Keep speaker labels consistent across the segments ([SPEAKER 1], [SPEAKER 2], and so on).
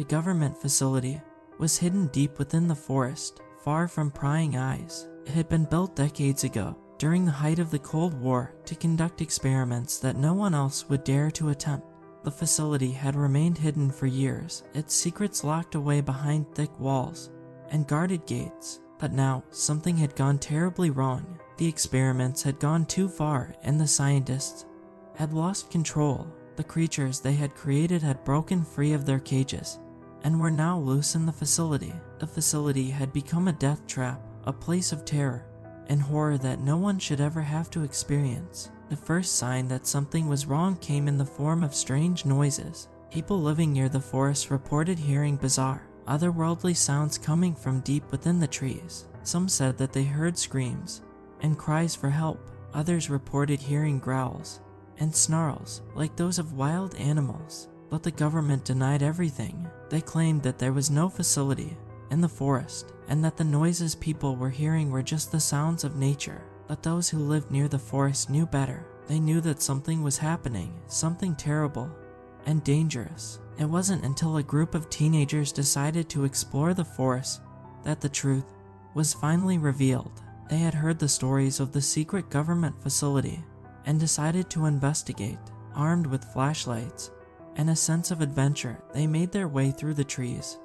[SPEAKER 1] The government facility was hidden deep within the forest, far from prying eyes. It had been built decades ago, during the height of the Cold War, to conduct experiments that no one else would dare to attempt. The facility had remained hidden for years, its secrets locked away behind thick walls and guarded gates. But now, something had gone terribly wrong. The experiments had gone too far, and the scientists had lost control. The creatures they had created had broken free of their cages and were now loose in the facility. The facility had become a death trap, a place of terror and horror that no one should ever have to experience. The first sign that something was wrong came in the form of strange noises. People living near the forest reported hearing bizarre, otherworldly sounds coming from deep within the trees. Some said that they heard screams and cries for help. Others reported hearing growls and snarls like those of wild animals. But the government denied everything. They claimed that there was no facility in the forest, and that the noises people were hearing were just the sounds of nature. But those who lived near the forest knew better. They knew that something was happening, something terrible and dangerous. It wasn't until a group of teenagers decided to explore the forest that the truth was finally revealed. They had heard the stories of the secret government facility and decided to investigate. Armed with flashlights and a sense of adventure, they made their way through the trees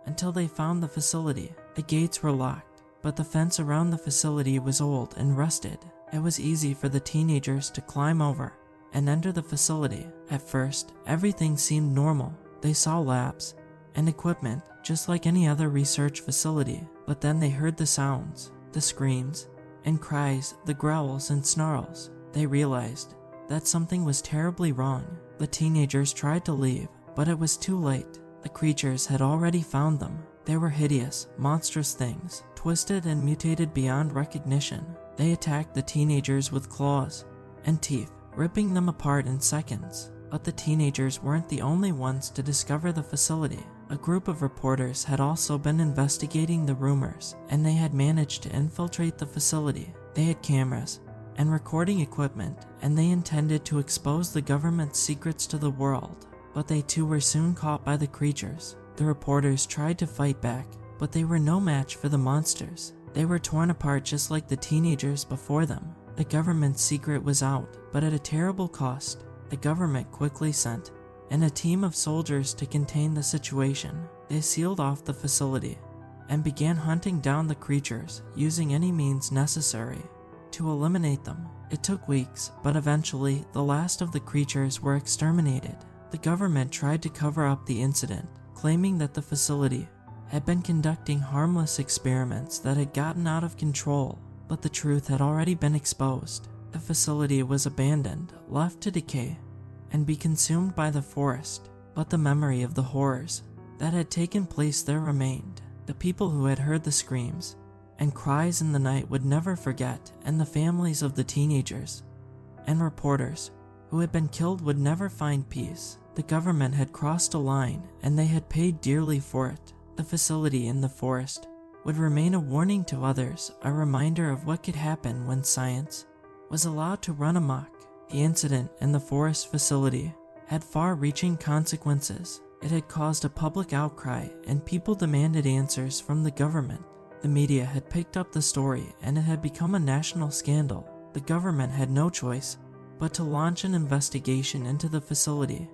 [SPEAKER 1] until they found the facility. The gates were locked, but the fence around the facility was old and rusted. It was easy for the teenagers to climb over and enter the facility. At first, everything seemed normal. They saw labs and equipment just like any other research facility. But then they heard the sounds, the screams and cries, the growls and snarls. They realized that something was terribly wrong. The teenagers tried to leave, but it was too late. The creatures had already found them. They were hideous, monstrous things, twisted and mutated beyond recognition. They attacked the teenagers with claws and teeth, ripping them apart in seconds. But the teenagers weren't the only ones to discover the facility. A group of reporters had also been investigating the rumors, and they had managed to infiltrate the facility. They had cameras and recording equipment, and they intended to expose the government's secrets to the world. But they too were soon caught by the creatures. The reporters tried to fight back, but they were no match for the monsters. They were torn apart just like the teenagers before them. The government's secret was out, but at a terrible cost. The government quickly sent in a team of soldiers to contain the situation. They sealed off the facility and began hunting down the creatures, using any means necessary to eliminate them. It took weeks, but eventually the last of the creatures were exterminated. The government tried to cover up the incident, claiming that the facility had been conducting harmless experiments that had gotten out of control, but the truth had already been exposed. The facility was abandoned, left to decay and be consumed by the forest, but the memory of the horrors that had taken place there remained. The people who had heard the screams and cries in the night would never forget, and the families of the teenagers and reporters who had been killed would never find peace. The government had crossed a line, and they had paid dearly for it. The facility in the forest would remain a warning to others, a reminder of what could happen when science was allowed to run amok. The incident in the forest facility had far-reaching consequences. It had caused a public outcry, and people demanded answers from the government. The media had picked up the story, and it had become a national scandal. The government had no choice but to launch an investigation into the facility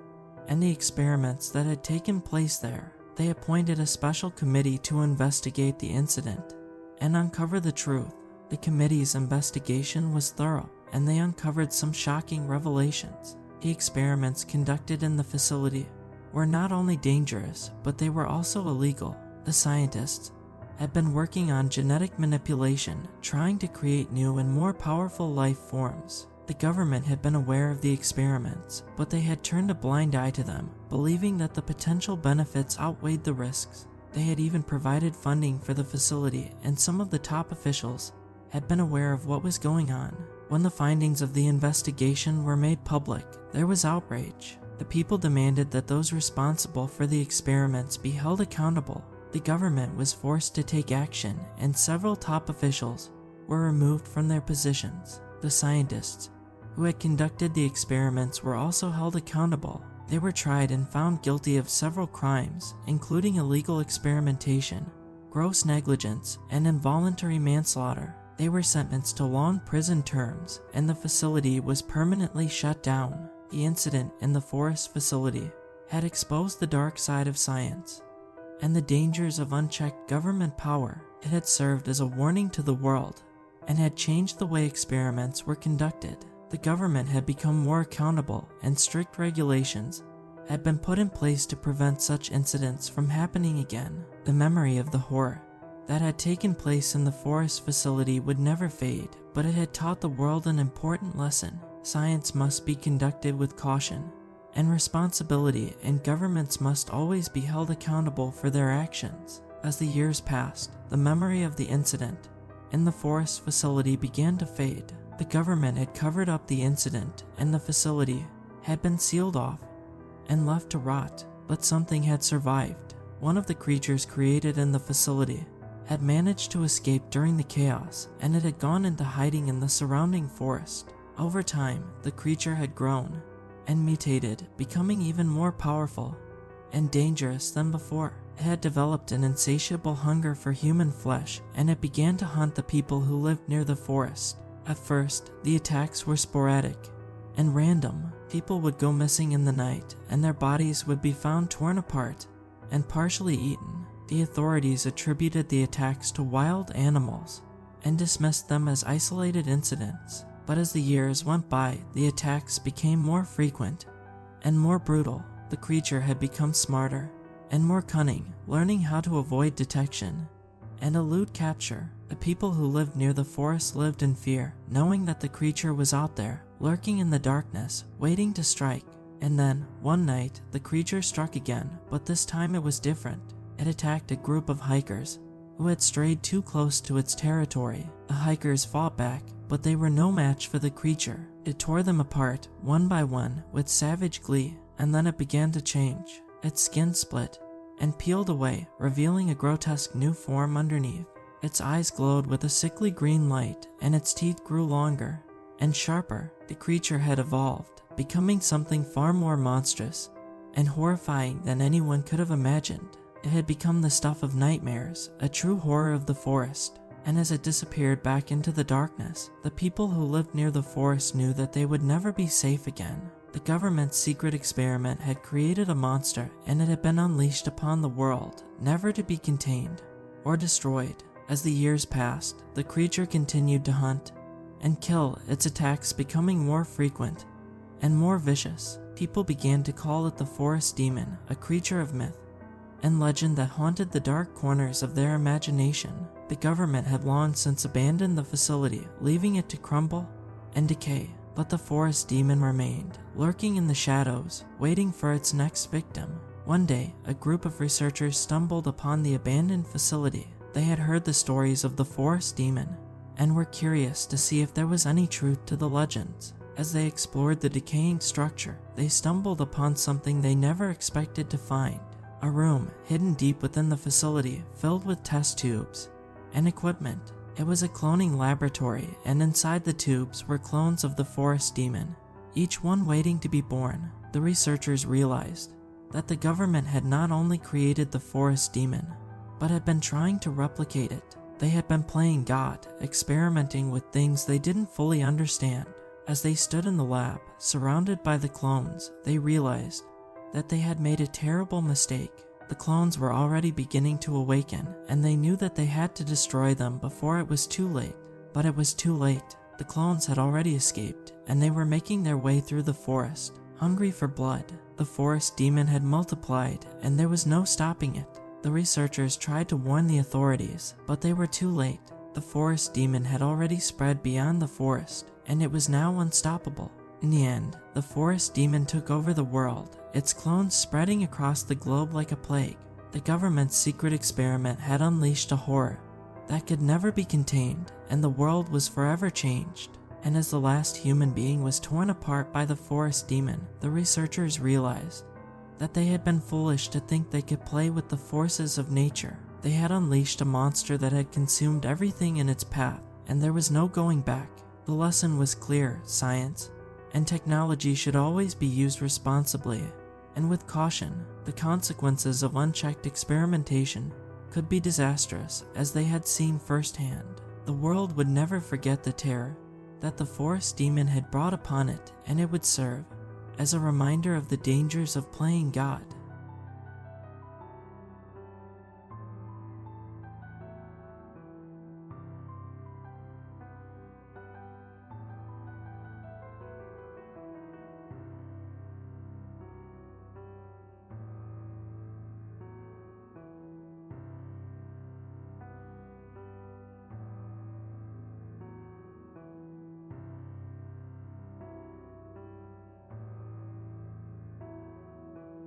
[SPEAKER 1] and the experiments that had taken place there. They appointed a special committee to investigate the incident and uncover the truth. The committee's investigation was thorough, and they uncovered some shocking revelations. The experiments conducted in the facility were not only dangerous, but they were also illegal. The scientists had been working on genetic manipulation, trying to create new and more powerful life forms. The government had been aware of the experiments, but they had turned a blind eye to them, believing that the potential benefits outweighed the risks. They had even provided funding for the facility, and some of the top officials had been aware of what was going on. When the findings of the investigation were made public, there was outrage. The people demanded that those responsible for the experiments be held accountable. The government was forced to take action, and several top officials were removed from their positions. The scientists who had conducted the experiments were also held accountable. They were tried and found guilty of several crimes, including illegal experimentation, gross negligence, and involuntary manslaughter. They were sentenced to long prison terms, and the facility was permanently shut down. The incident in the forest facility had exposed the dark side of science and the dangers of unchecked government power. It had served as a warning to the world and had changed the way experiments were conducted. The government had become more accountable, and strict regulations had been put in place to prevent such incidents from happening again. The memory of the horror that had taken place in the forest facility would never fade, but it had taught the world an important lesson. Science must be conducted with caution and responsibility, and governments must always be held accountable for their actions. As the years passed, the memory of the incident in the forest facility began to fade. The government had covered up the incident, and the facility had been sealed off and left to rot, but something had survived. One of the creatures created in the facility had managed to escape during the chaos, and it had gone into hiding in the surrounding forest. Over time, the creature had grown and mutated, becoming even more powerful and dangerous than before. It had developed an insatiable hunger for human flesh, and it began to hunt the people who lived near the forest. At first, the attacks were sporadic and random. People would go missing in the night, and their bodies would be found torn apart and partially eaten. The authorities attributed the attacks to wild animals and dismissed them as isolated incidents. But as the years went by, the attacks became more frequent and more brutal. The creature had become smarter and more cunning, learning how to avoid detection and elude capture. The people who lived near the forest lived in fear, knowing that the creature was out there, lurking in the darkness, waiting to strike. And then, one night, the creature struck again, but this time it was different. It attacked a group of hikers who had strayed too close to its territory. The hikers fought back, but they were no match for the creature. It tore them apart, one by one, with savage glee, and then it began to change. Its skin split and peeled away, revealing a grotesque new form underneath. Its eyes glowed with a sickly green light, and its teeth grew longer and sharper. The creature had evolved, becoming something far more monstrous and horrifying than anyone could have imagined. It had become the stuff of nightmares, a true horror of the forest. And as it disappeared back into the darkness, the people who lived near the forest knew that they would never be safe again. The government's secret experiment had created a monster, and it had been unleashed upon the world, never to be contained or destroyed. As the years passed, the creature continued to hunt and kill, its attacks becoming more frequent and more vicious. People began to call it the forest demon, a creature of myth and legend that haunted the dark corners of their imagination. The government had long since abandoned the facility, leaving it to crumble and decay. But the forest demon remained, lurking in the shadows, waiting for its next victim. One day, a group of researchers stumbled upon the abandoned facility. They had heard the stories of the forest demon and were curious to see if there was any truth to the legends. As they explored the decaying structure, they stumbled upon something they never expected to find. A room hidden deep within the facility, filled with test tubes and equipment. It was a cloning laboratory, and inside the tubes were clones of the forest demon, each one waiting to be born. The researchers realized that the government had not only created the forest demon, but had been trying to replicate it. They had been playing God, experimenting with things they didn't fully understand. As they stood in the lab, surrounded by the clones, they realized that they had made a terrible mistake. The clones were already beginning to awaken, and they knew that they had to destroy them before it was too late. But it was too late. The clones had already escaped, and they were making their way through the forest, hungry for blood. The forest demon had multiplied, and there was no stopping it. The researchers tried to warn the authorities, but they were too late. The forest demon had already spread beyond the forest, and it was now unstoppable. In the end, the forest demon took over the world, its clones spreading across the globe like a plague. The government's secret experiment had unleashed a horror that could never be contained, and the world was forever changed. And as the last human being was torn apart by the forest demon, the researchers realized that they had been foolish to think they could play with the forces of nature. They had unleashed a monster that had consumed everything in its path, and there was no going back. The lesson was clear: science and technology should always be used responsibly, and with caution, the consequences of unchecked experimentation could be disastrous, as they had seen firsthand. The world would never forget the terror that the forest demon had brought upon it, and it would serve as a reminder of the dangers of playing God.